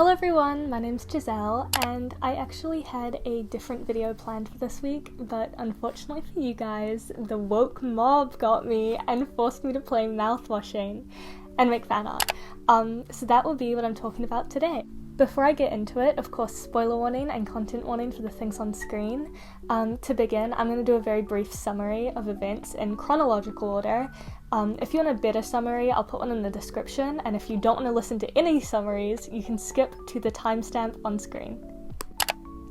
Hello everyone, my name's Giselle, and I actually had a different video planned for this week, but unfortunately for you guys, the woke mob got me and forced me to play Mouthwashing and make fan art. So that will be what I'm talking about today. Before I get into it, of course, spoiler warning and content warning for the things on screen. To begin, I'm going to do a very brief summary of events in chronological order. If you want a better summary, I'll put one in the description, and if you don't want to listen to any summaries, you can skip to the timestamp on screen.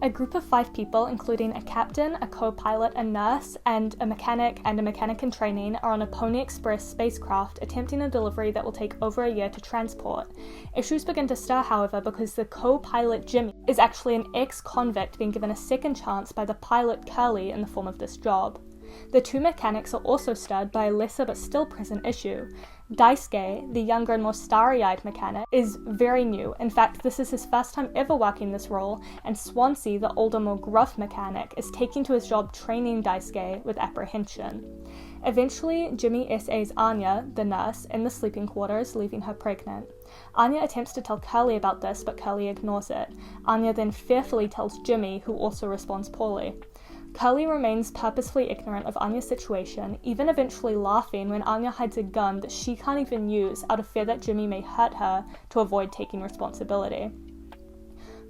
A group of 5 people, including a captain, a co-pilot, a nurse, and a mechanic in training, are on a Pony Express spacecraft attempting a delivery that will take over a year to transport. Issues begin to stir, however, because the co-pilot Jimmy is actually an ex-convict being given a second chance by the pilot Curly in the form of this job. The 2 mechanics are also stirred by a lesser but still present issue. Daisuke, the younger and more starry-eyed mechanic, is very new. In fact, this is his first time ever working this role, and Swansea, the older, more gruff mechanic, is taking to his job training Daisuke with apprehension. Eventually, Jimmy SAs Anya, the nurse, in the sleeping quarters, leaving her pregnant. Anya attempts to tell Curly about this, but Curly ignores it. Anya then fearfully tells Jimmy, who also responds poorly. Curly remains purposefully ignorant of Anya's situation, even eventually laughing when Anya hides a gun that she can't even use out of fear that Jimmy may hurt her to avoid taking responsibility.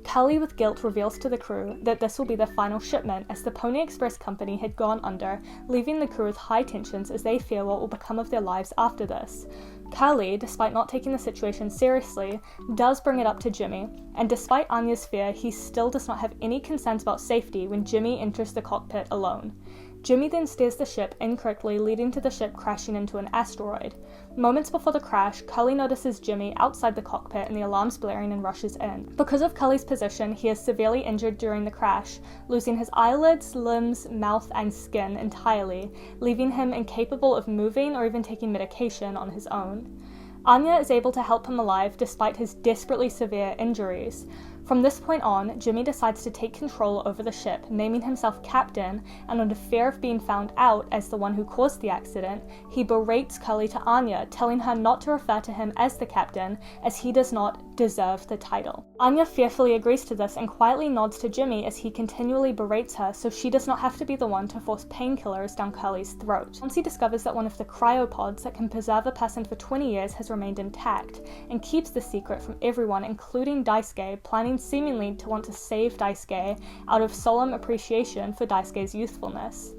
Curly, with guilt, reveals to the crew that this will be their final shipment, as the Pony Express company had gone under, leaving the crew with high tensions as they fear what will become of their lives after this. Curly, despite not taking the situation seriously, does bring it up to Jimmy, and despite Anya's fear, he still does not have any concerns about safety when Jimmy enters the cockpit alone. Jimmy then steers the ship incorrectly, leading to the ship crashing into an asteroid. Moments before the crash, Curly notices Jimmy outside the cockpit and the alarms blaring and rushes in. Because of Curly's position, he is severely injured during the crash, losing his eyelids, limbs, mouth, and skin entirely, leaving him incapable of moving or even taking medication on his own. Anya is able to help him alive despite his desperately severe injuries. From this point on, Jimmy decides to take control over the ship, naming himself captain, and under fear of being found out as the one who caused the accident, he berates Curly to Anya, telling her not to refer to him as the captain, as he does not deserve the title. Anya fearfully agrees to this and quietly nods to Jimmy as he continually berates her so she does not have to be the one to force painkillers down Curly's throat. Once he discovers that one of the cryopods that can preserve a person for 20 years has remained intact, and keeps the secret from everyone, including Daisuke, planning seemingly to want to save Daisuke out of solemn appreciation for Daisuke's youthfulness.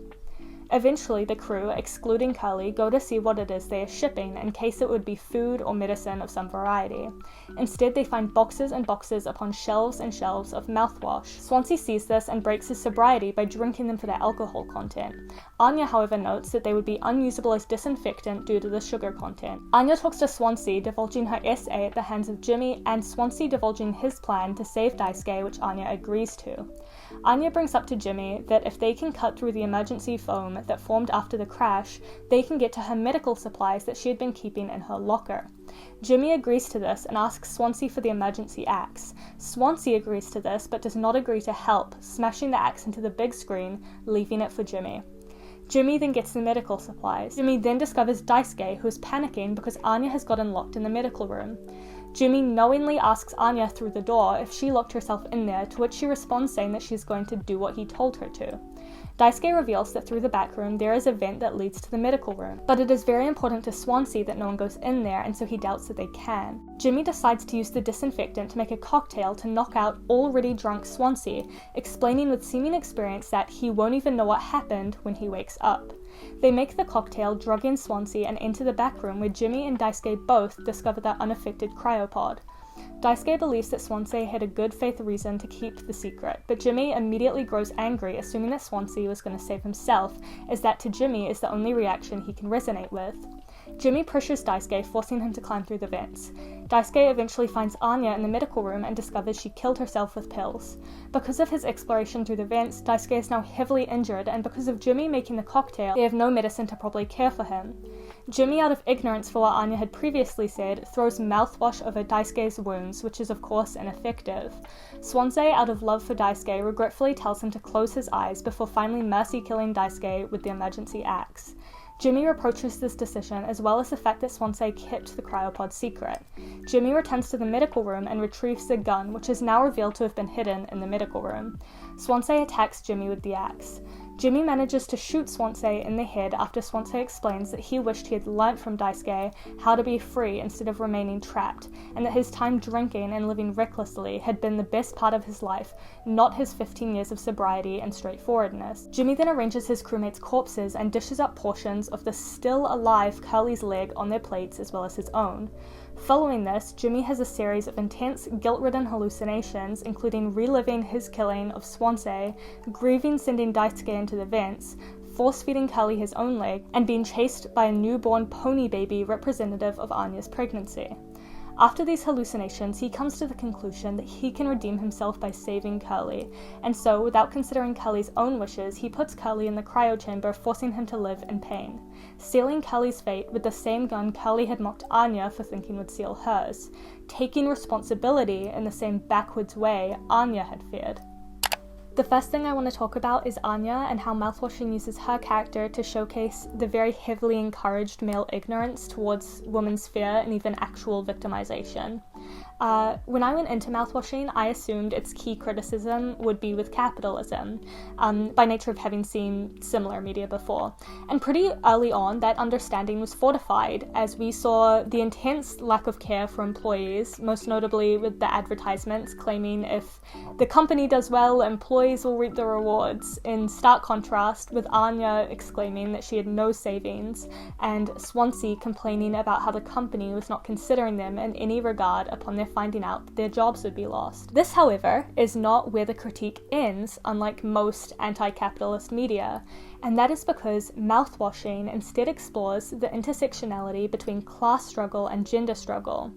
Eventually, the crew, excluding Curly, go to see what it is they are shipping, in case it would be food or medicine of some variety. Instead, they find boxes and boxes upon shelves and shelves of mouthwash. Swansea sees this and breaks his sobriety by drinking them for their alcohol content. Anya, however, notes that they would be unusable as disinfectant due to the sugar content. Anya talks to Swansea, divulging her SA at the hands of Jimmy, and Swansea divulging his plan to save Daisuke, which Anya agrees to. Anya brings up to Jimmy that if they can cut through the emergency foam that formed after the crash, they can get to her medical supplies that she had been keeping in her locker. Jimmy agrees to this and asks Swansea for the emergency axe. Swansea agrees to this but does not agree to help, smashing the axe into the big screen, leaving it for Jimmy. Jimmy then gets the medical supplies. Jimmy then discovers Daisuke, who is panicking because Anya has gotten locked in the medical room. Jimmy knowingly asks Anya through the door if she locked herself in there, to which she responds saying that she's going to do what he told her to. Daisuke reveals that through the back room there is a vent that leads to the medical room, but it is very important to Swansea that no one goes in there, and so he doubts that they can. Jimmy decides to use the disinfectant to make a cocktail to knock out already drunk Swansea, explaining with seeming experience that he won't even know what happened when he wakes up. They make the cocktail, drug in Swansea, and enter the back room where Jimmy and Daisuke both discover their unaffected cryopod. Daisuke believes that Swansea had a good faith reason to keep the secret, but Jimmy immediately grows angry, assuming that Swansea was going to save himself, as that to Jimmy is the only reaction he can resonate with. Jimmy pushes Daisuke, forcing him to climb through the vents. Daisuke eventually finds Anya in the medical room and discovers she killed herself with pills. Because of his exploration through the vents, Daisuke is now heavily injured, and because of Jimmy making the cocktail, they have no medicine to properly care for him. Jimmy, out of ignorance for what Anya had previously said, throws mouthwash over Daisuke's wounds, which is of course ineffective. Swansea, out of love for Daisuke, regretfully tells him to close his eyes before finally mercy killing Daisuke with the emergency axe. Jimmy reproaches this decision as well as the fact that Swansea kept the cryopod secret. Jimmy returns to the medical room and retrieves the gun, which is now revealed to have been hidden in the medical room. Swansea attacks Jimmy with the axe. Jimmy manages to shoot Swansea in the head after Swansea explains that he wished he had learnt from Daisuke how to be free instead of remaining trapped, and that his time drinking and living recklessly had been the best part of his life, not his 15 years of sobriety and straightforwardness. Jimmy then arranges his crewmates' corpses and dishes up portions of the still alive Curly's leg on their plates as well as his own. Following this, Jimmy has a series of intense, guilt-ridden hallucinations, including reliving his killing of Swansea, grieving sending Daisuke into the vents, force-feeding Curly his own leg, and being chased by a newborn pony baby representative of Anya's pregnancy. After these hallucinations, he comes to the conclusion that he can redeem himself by saving Curly, and so, without considering Curly's own wishes, he puts Curly in the cryo chamber, forcing him to live in pain, sealing Curly's fate with the same gun Curly had mocked Anya for thinking would seal hers, taking responsibility in the same backwards way Anya had feared. The first thing I want to talk about is Anya and how Mouthwashing uses her character to showcase the very heavily encouraged male ignorance towards women's fear and even actual victimization. When I went into Mouthwashing, I assumed its key criticism would be with capitalism, by nature of having seen similar media before. And pretty early on, that understanding was fortified as we saw the intense lack of care for employees, most notably with the advertisements claiming if the company does well, employees will reap the rewards, in stark contrast with Anya exclaiming that she had no savings, and Swansea complaining about how the company was not considering them in any regard upon their finding out that their jobs would be lost. This, however, is not where the critique ends, unlike most anti-capitalist media, and that is because Mouthwashing instead explores the intersectionality between class struggle and gender struggle.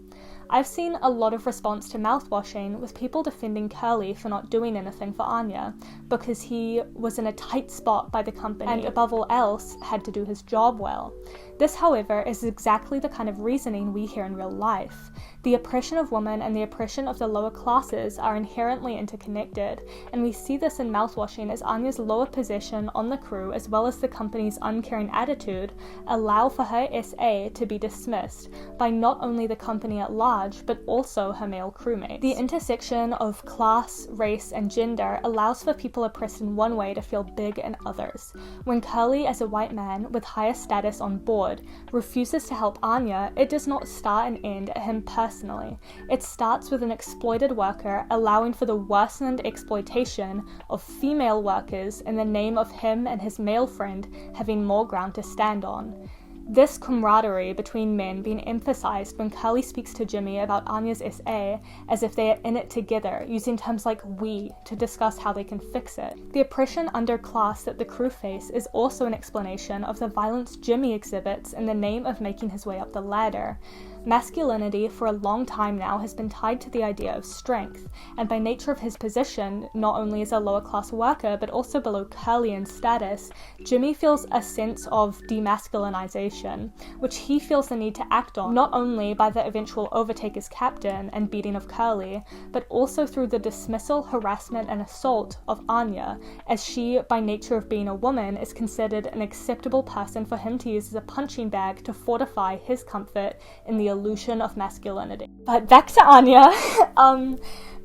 I've seen a lot of response to Mouthwashing with people defending Curly for not doing anything for Anya because he was in a tight spot by the company and above all else had to do his job well. This, however, is exactly the kind of reasoning we hear in real life. The oppression of women and the oppression of the lower classes are inherently interconnected, and we see this in Mouthwashing as Anya's lower position on the crew as well as the company's uncaring attitude allow for her SA to be dismissed by not only the company at large but also her male crewmates. The intersection of class, race, and gender allows for people oppressed in one way to feel big in others. When Curly, as a white man with higher status on board, refuses to help Anya, it does not start and end at him personally. It starts with an exploited worker allowing for the worsened exploitation of female workers in the name of him and his male friend having more ground to stand on. This camaraderie between men being emphasized when Curly speaks to Jimmy about Anya's SA as if they are in it together, using terms like we to discuss how they can fix it. The oppression under class that the crew face is also an explanation of the violence Jimmy exhibits in the name of making his way up the ladder. Masculinity for a long time now has been tied to the idea of strength, and by nature of his position, not only as a lower class worker but also below Curly in status, Jimmy feels a sense of demasculinization, which he feels the need to act on, not only by the eventual overtake as captain and beating of Curly, but also through the dismissal, harassment, and assault of Anya, as she, by nature of being a woman, is considered an acceptable person for him to use as a punching bag to fortify his comfort in the illusion of masculinity. But back to Anya.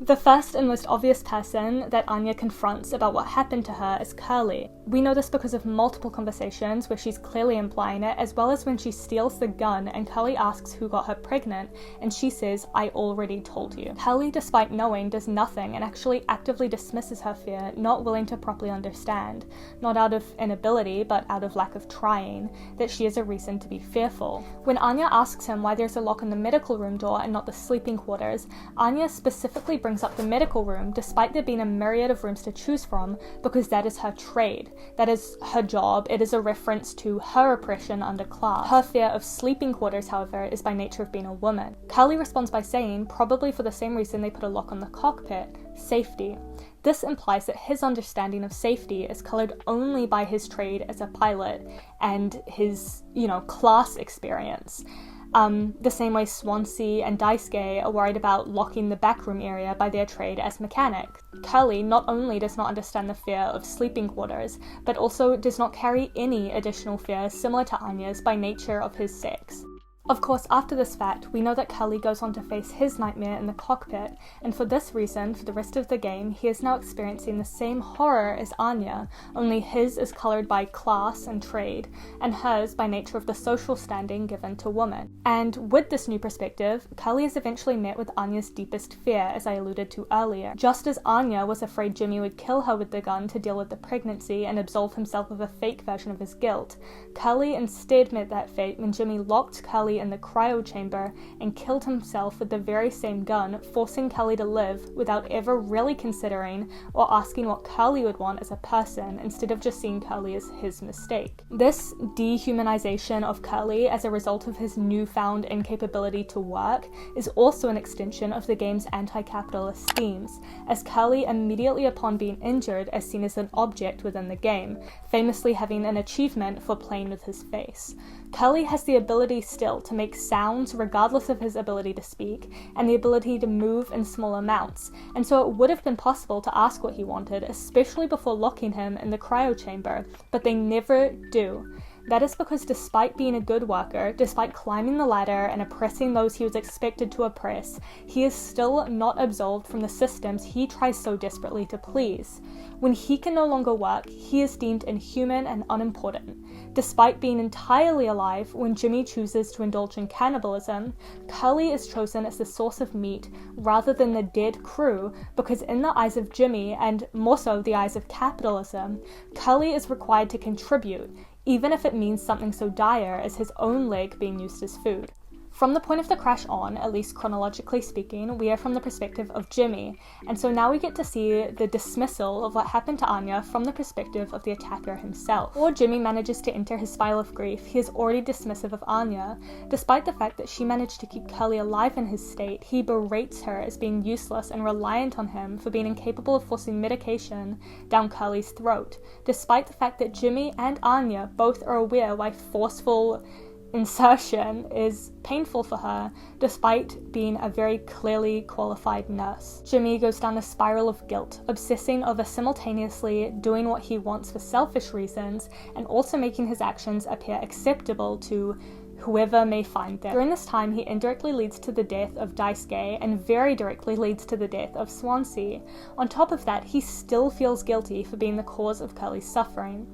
The first and most obvious person that Anya confronts about what happened to her is Curly. We know this because of multiple conversations where she's clearly implying it, as well as when she steals the gun and Curly asks who got her pregnant, and she says, "I already told you." Curly, despite knowing, does nothing and actually actively dismisses her fear, not willing to properly understand, not out of inability, but out of lack of trying, that she is a reason to be fearful. When Anya asks him why there's a lock on the medical room door and not the sleeping quarters, Anya specifically brings up the medical room, despite there being a myriad of rooms to choose from, because that is her trade. That is her job. It is a reference to her oppression under class. Her fear of sleeping quarters, however, is by nature of being a woman. Curly responds by saying, probably for the same reason they put a lock on the cockpit, safety. This implies that his understanding of safety is colored only by his trade as a pilot and his, class experience. the same way Swansea and Daisuke are worried about locking the backroom area by their trade as mechanic. Curly not only does not understand the fear of sleeping quarters, but also does not carry any additional fear similar to Anya's by nature of his sex. Of course, after this fact, we know that Curly goes on to face his nightmare in the cockpit, and for this reason, for the rest of the game, he is now experiencing the same horror as Anya, only his is coloured by class and trade, and hers by nature of the social standing given to women. And with this new perspective, Curly is eventually met with Anya's deepest fear, as I alluded to earlier. Just as Anya was afraid Jimmy would kill her with the gun to deal with the pregnancy and absolve himself of a fake version of his guilt, Curly instead met that fate when Jimmy locked Curly in the cryo chamber and killed himself with the very same gun, forcing Curly to live without ever really considering or asking what Curly would want as a person, instead of just seeing Curly as his mistake. This dehumanization of Curly as a result of his newfound incapability to work is also an extension of the game's anti-capitalist themes, as Curly immediately upon being injured is seen as an object within the game, famously having an achievement for playing with his face. Curly has the ability still to make sounds regardless of his ability to speak, and the ability to move in small amounts, and so it would have been possible to ask what he wanted, especially before locking him in the cryo chamber, but they never do. That is because despite being a good worker, despite climbing the ladder and oppressing those he was expected to oppress, he is still not absolved from the systems he tries so desperately to please. When he can no longer work, he is deemed inhuman and unimportant. Despite being entirely alive, when Jimmy chooses to indulge in cannibalism, Curly is chosen as the source of meat rather than the dead crew, because in the eyes of Jimmy, and more so the eyes of capitalism, Curly is required to contribute, even if it means something so dire as his own leg being used as food. From the point of the crash on, at least chronologically speaking, we are from the perspective of Jimmy, and so now we get to see the dismissal of what happened to Anya from the perspective of the attacker himself. Before Jimmy manages to enter his spiral of grief, he is already dismissive of Anya. Despite the fact that she managed to keep Curly alive in his state, he berates her as being useless and reliant on him for being incapable of forcing medication down Curly's throat, despite the fact that Jimmy and Anya both are aware why forceful insertion is painful for her, despite being a very clearly qualified nurse. Jimmy goes down a spiral of guilt, obsessing over simultaneously doing what he wants for selfish reasons and also making his actions appear acceptable to whoever may find them. During this time, he indirectly leads to the death of Daisuke and very directly leads to the death of Swansea. On top of that, he still feels guilty for being the cause of Curly's suffering.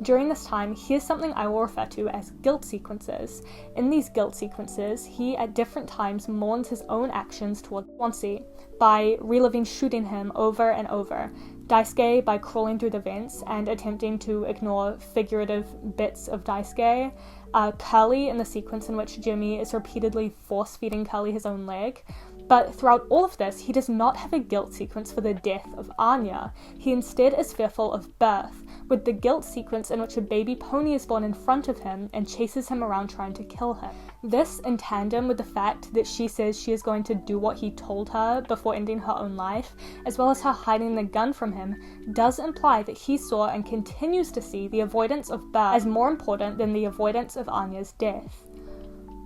During this time, here's something I will refer to as guilt sequences. In these guilt sequences, he at different times mourns his own actions towards Swansea by reliving shooting him over and over, Daisuke by crawling through the vents and attempting to ignore figurative bits of Daisuke, Curly in the sequence in which Jimmy is repeatedly force-feeding Curly his own leg. But throughout all of this, he does not have a guilt sequence for the death of Anya. He instead is fearful of birth, with the guilt sequence in which a baby pony is born in front of him and chases him around trying to kill him. This, in tandem with the fact that she says she is going to do what he told her before ending her own life, as well as her hiding the gun from him, does imply that he saw and continues to see the avoidance of birth as more important than the avoidance of Anya's death.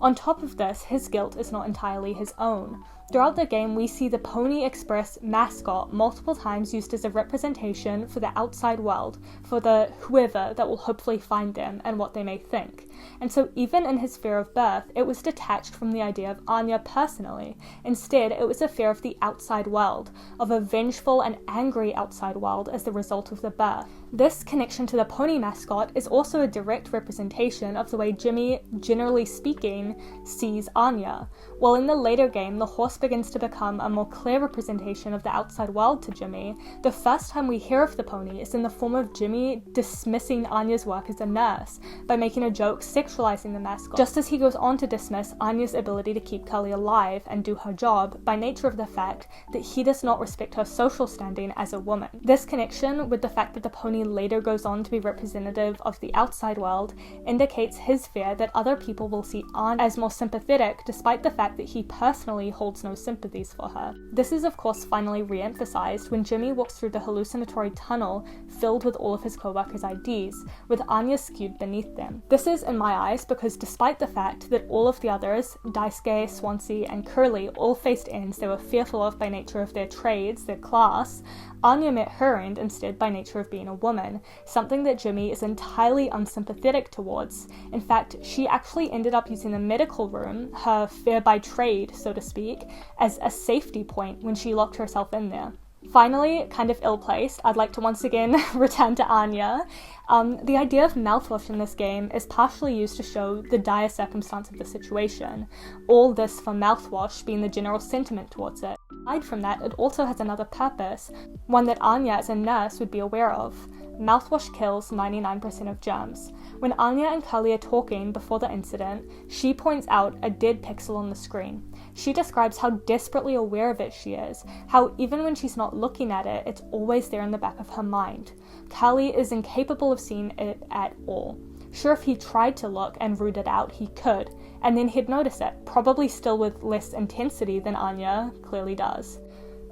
On top of this, his guilt is not entirely his own. Throughout the game, we see the Pony Express mascot multiple times used as a representation for the outside world, for the whoever that will hopefully find them and what they may think. And so even in his fear of birth, it was detached from the idea of Anya personally. Instead, it was a fear of the outside world, of a vengeful and angry outside world as the result of the birth. This connection to the pony mascot is also a direct representation of the way Jimmy, generally speaking, sees Anya. While in the later game, the horse begins to become a more clear representation of the outside world to Jimmy, the first time we hear of the pony is in the form of Jimmy dismissing Anya's work as a nurse by making a joke sexualizing the mascot, just as he goes on to dismiss Anya's ability to keep Curly alive and do her job by nature of the fact that he does not respect her social standing as a woman. This connection with the fact that the pony Jimmy later goes on to be representative of the outside world indicates his fear that other people will see Anya as more sympathetic despite the fact that he personally holds no sympathies for her. This is of course finally re-emphasized when Jimmy walks through the hallucinatory tunnel filled with all of his co-workers' IDs, with Anya skewed beneath them. This is, in my eyes, because despite the fact that all of the others, Daisuke, Swansea, and Curly, all faced ends they were fearful of by nature of their trades, their class, Anya met her end instead by nature of being a woman, something that Jimmy is entirely unsympathetic towards. In fact, she actually ended up using the medical room, her fear by trade, so to speak, as a safety point when she locked herself in there. Finally, kind of ill-placed, I'd like to once again return to Anya. The idea of mouthwash in this game is partially used to show the dire circumstance of the situation, all this for mouthwash being the general sentiment towards it. Aside from that, it also has another purpose, one that Anya as a nurse would be aware of. Mouthwash kills 99% of germs. When Anya and Curly are talking before the incident, she points out a dead pixel on the screen. She describes how desperately aware of it she is, how even when she's not looking at it, it's always there in the back of her mind. Curly is incapable of seeing it at all. Sure, if he tried to look and root it out, he could, and then he'd notice it, probably still with less intensity than Anya clearly does.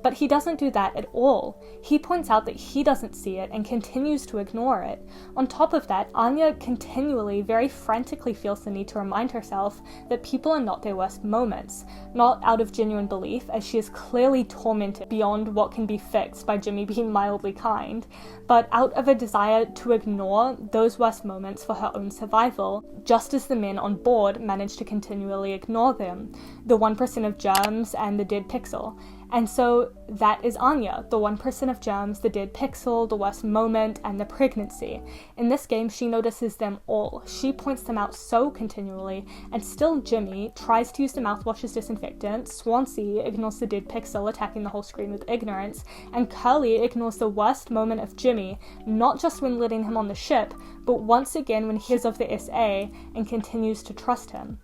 But he doesn't do that at all. He points out that he doesn't see it and continues to ignore it. On top of that, Anya continually, very frantically feels the need to remind herself that people are not their worst moments, not out of genuine belief, as she is clearly tormented beyond what can be fixed by Jimmy being mildly kind, but out of a desire to ignore those worst moments for her own survival, just as the men on board manage to continually ignore them, the 1% of germs and the dead pixel. And so that is Anya, the 1% of germs, the dead pixel, the worst moment, and the pregnancy. In this game, she notices them all. She points them out so continually, and still Jimmy tries to use the mouthwash as disinfectant, Swansea ignores the dead pixel, attacking the whole screen with ignorance, and Curly ignores the worst moment of Jimmy, not just when letting him on the ship, but once again when he is of the SA and continues to trust him.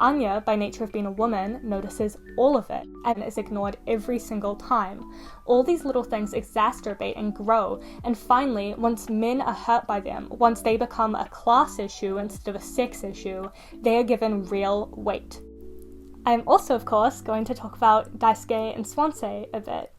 Anya, by nature of being a woman, notices all of it and is ignored every single time. All these little things exacerbate and grow, and finally, once men are hurt by them, once they become a class issue instead of a sex issue, they are given real weight. I am also, of course, going to talk about Daisuke and Swansea a bit.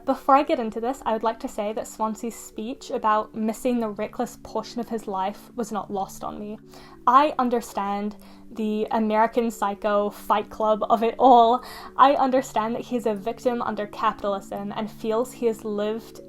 Before I get into this, I would like to say that Swansea's speech about missing the reckless portion of his life was not lost on me. I understand the American Psycho Fight Club of it all. I understand that he's a victim under capitalism and feels he has lived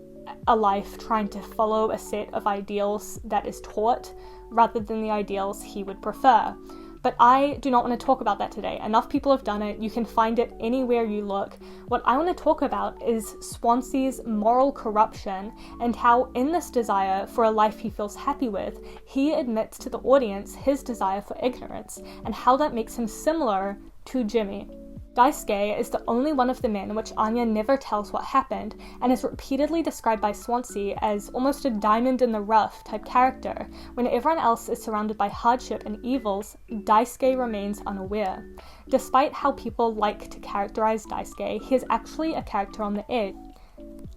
a life trying to follow a set of ideals that is taught rather than the ideals he would prefer. But I do not want to talk about that today. Enough people have done it. You can find it anywhere you look. What I want to talk about is Swansea's moral corruption and how in this desire for a life he feels happy with, he admits to the audience his desire for ignorance and how that makes him similar to Jimmy. Daisuke is the only one of the men in which Anya never tells what happened, and is repeatedly described by Swansea as almost a diamond in the rough type character. When everyone else is surrounded by hardship and evils, Daisuke remains unaware. Despite how people like to characterize Daisuke, he is actually a character on the edge.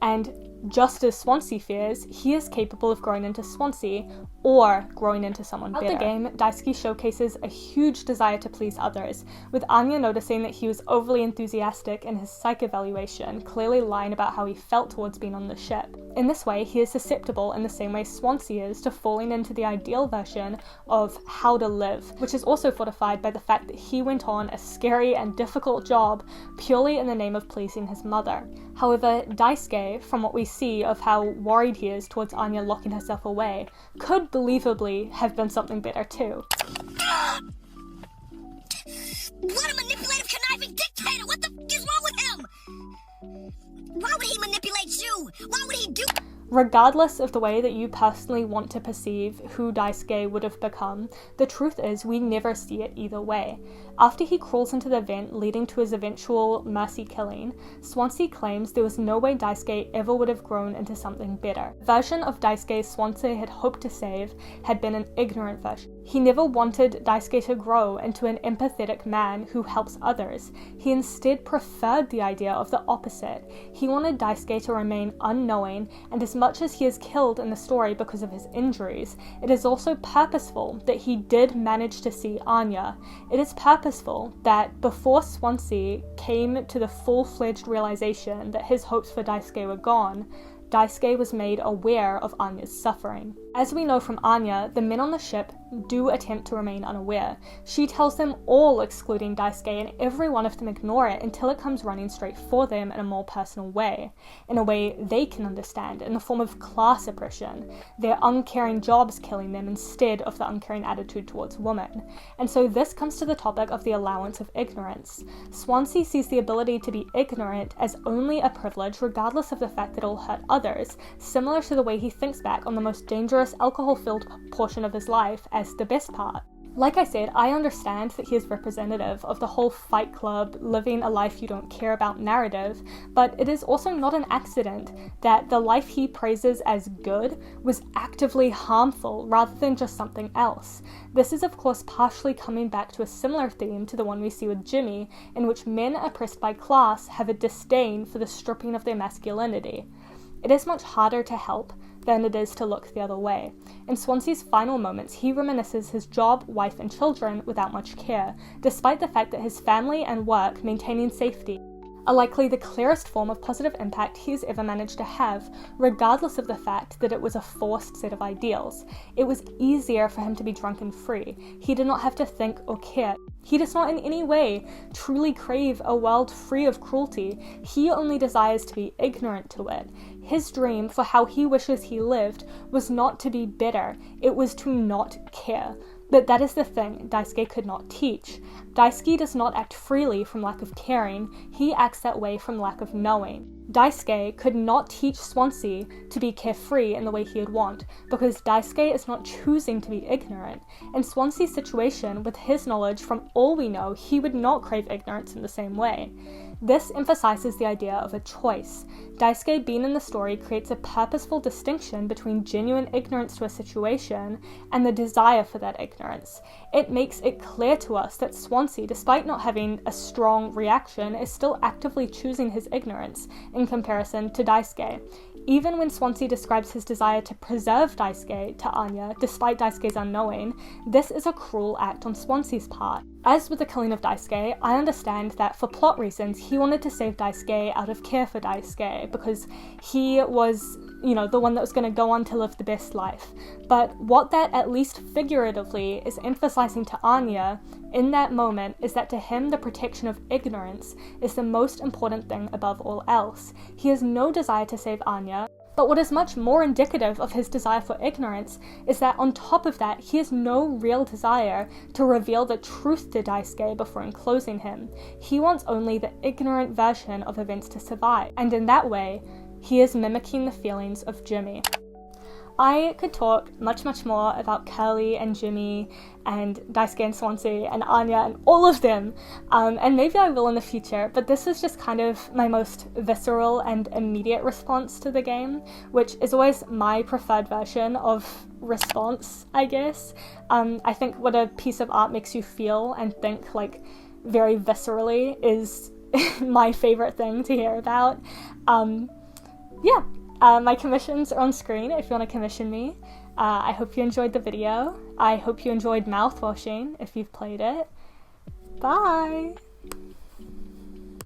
And just as Swansea fears, he is capable of growing into Swansea or growing into someone better. Throughout the game, Daisuke showcases a huge desire to please others, with Anya noticing that he was overly enthusiastic in his psych evaluation, clearly lying about how he felt towards being on the ship. In this way, he is susceptible in the same way Swansea is to falling into the ideal version of how to live, which is also fortified by the fact that he went on a scary and difficult job purely in the name of pleasing his mother. However, Daisuke, from what we see of how worried he is towards Anya locking herself away, could believably have been something better too. What a manipulative, conniving dictator! What the f*** is wrong with him? Why would he manipulate you? Why would he do... Regardless of the way that you personally want to perceive who Daisuke would have become, the truth is we never see it either way. After he crawls into the vent leading to his eventual mercy killing, Swansea claims there was no way Daisuke ever would have grown into something better. The version of Daisuke Swansea had hoped to save had been an ignorant version. He never wanted Daisuke to grow into an empathetic man who helps others. He instead preferred the idea of the opposite. He wanted Daisuke to remain unknowing, and as much as he is killed in the story because of his injuries, it is also purposeful that he did manage to see Anya. It is purposeful that before Swansea came to the full-fledged realization that his hopes for Daisuke were gone, Daisuke was made aware of Anya's suffering. As we know from Anya, the men on the ship do attempt to remain unaware. She tells them all, excluding Daisuke, and every one of them ignore it until it comes running straight for them in a more personal way, in a way they can understand, in the form of class oppression, their uncaring jobs killing them instead of the uncaring attitude towards women. And so this comes to the topic of the allowance of ignorance. Swansea sees the ability to be ignorant as only a privilege, regardless of the fact that it will hurt others, similar to the way he thinks back on the most dangerous alcohol-filled portion of his life as the best part. Like I said, I understand that he is representative of the whole Fight Club, living a life you don't care about narrative, but it is also not an accident that the life he praises as good was actively harmful rather than just something else. This is of course partially coming back to a similar theme to the one we see with Jimmy, in which men oppressed by class have a disdain for the stripping of their masculinity. It is much harder to help than it is to look the other way. In Swansea's final moments, he reminisces his job, wife, and children without much care, despite the fact that his family and work maintaining safety are likely the clearest form of positive impact he's ever managed to have, regardless of the fact that it was a forced set of ideals. It was easier for him to be drunk and free. He did not have to think or care. He does not in any way truly crave a world free of cruelty. He only desires to be ignorant to it. His dream for how he wishes he lived was not to be better, it was to not care. But that is the thing Daisuke could not teach. Daisuke does not act freely from lack of caring, he acts that way from lack of knowing. Daisuke could not teach Swansea to be carefree in the way he would want, because Daisuke is not choosing to be ignorant. In Swansea's situation, with his knowledge from all we know, he would not crave ignorance in the same way. This emphasizes the idea of a choice. Daisuke being in the story creates a purposeful distinction between genuine ignorance to a situation and the desire for that ignorance. It makes it clear to us that Swansea, despite not having a strong reaction, is still actively choosing his ignorance in comparison to Daisuke. Even when Swansea describes his desire to preserve Daisuke to Anya, despite Daisuke's unknowing, this is a cruel act on Swansea's part. As with the killing of Daisuke, I understand that for plot reasons, he wanted to save Daisuke out of care for Daisuke, because he was, the one that was going to go on to live the best life. But what that, at least figuratively, is emphasizing to Anya in that moment is that to him the protection of ignorance is the most important thing above all else. He has no desire to save Anya, but what is much more indicative of his desire for ignorance is that on top of that, he has no real desire to reveal the truth to Daisuke before enclosing him. He wants only the ignorant version of events to survive, and in that way, he is mimicking the feelings of Jimmy. I could talk much more about Curly and Jimmy and Daisuke and Swansea and Anya and all of them, and maybe I will in the future, but this is just kind of my most visceral and immediate response to the game, which is always my preferred version of response, I guess. I think what a piece of art makes you feel and think very viscerally is my favorite thing to hear about. My commissions are on screen if you want to commission me. I hope you enjoyed the video. I hope you enjoyed Mouthwashing if you've played it. Bye!